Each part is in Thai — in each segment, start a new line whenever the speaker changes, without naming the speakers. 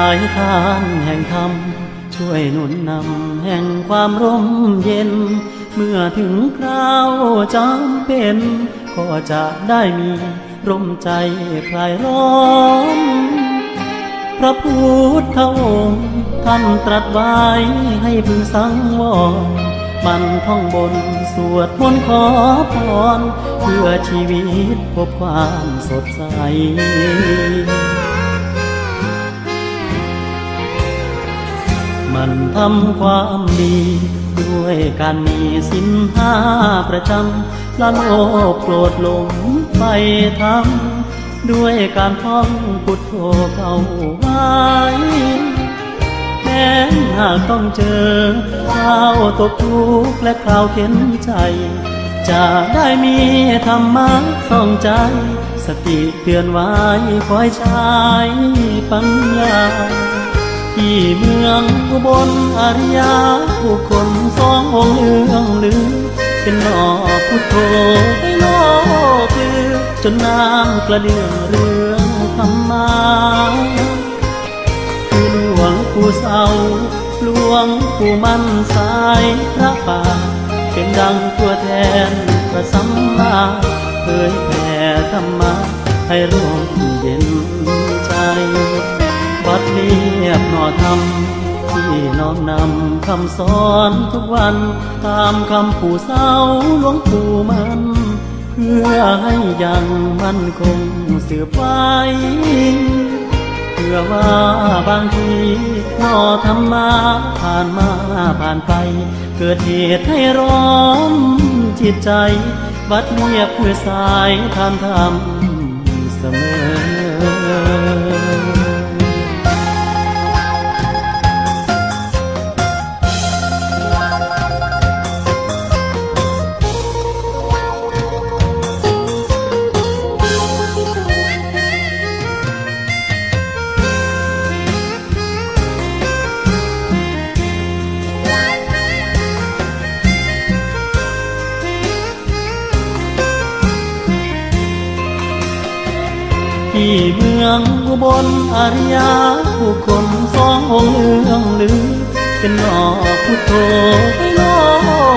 ายทานแห่งธรรมช่วยหนุนนำแห่งความร่มเย็นเมื่อถึงคราวจำเป็นก็จะได้มีร่มใจคลายร้อนพระพุทธองค์ท่านตรัสไว้ให้พึงสังวรมันท่องบนสวดมนต์ขอพรเพื่อชีวิตพบความสดใสมันทำความดีด้วยการมีศีลห้าประจำละโลภโกรธหลงไปทำด้วยการท่องพุทโธเข้าไว้แม้หากต้องเจอคราวตกทุกข์และคราวเข็นใจจะได้มีธรรมะส่องใจสติเตือนไว้คอยใช้ปัญญาที่เมืองอุบลอริยาผู้คนสององค์เรื่องลือเป็นหนอพุทโธให้โลกลือจนน้ำกระเดื่องเรื่องธรรมาคือหลวงปู่เศร้าหลวงปู่มั่นสายพระป่าเป็นดังตัวแทนพระสัมมาเผยแผ่ธรรมะให้ร่มเย็นใจวัดเรียบหน่อธรรมที่น้อมนำคำสอนทุกวันตามคำปู่เศร้าหลวงปู่มันเพื่อให้ยังมั่นคงสืบไว้เพื่อว่าบางทีหน่อธรรมะผ่านมาผ่านไปเกิดเหตุให้ร้อนจิตใจวัดเรียบเพื่อสายทานธรรมเสมอที่เมืองอุบลอริยาผู้คนสององค์เรื่องลือเป็นหนอพุทโธให้โล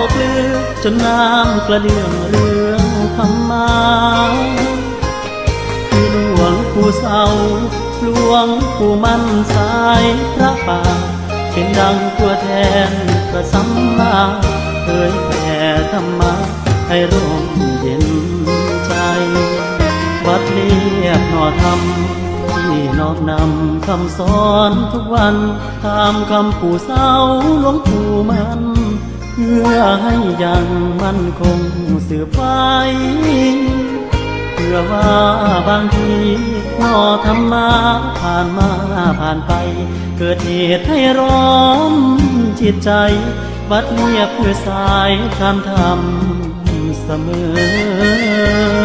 กลือจนน้ำกระเดื่องเรื่องธรรมาคือหลวงปู่เศร้าหลวงปู่มั่นสายพระป่าเป็นดังตัวแทนพระสัมมาเผยแผ่ธรรมะให้ร่มเย็นใจวัดเรียบหน่อธรรมที่น้อมนำคำสอนทุกวันตามคำปู่เศร้าหลวงปู่มันเพื่อให้ยังมั่นคงสืบไปเพื่อว่าบางทีหน่อธรรมะผ่านมาผ่านไปเกิดเหตุให้ร้อนจิตใจวัดเรียบเพื่อสายทานธรรมเสมอ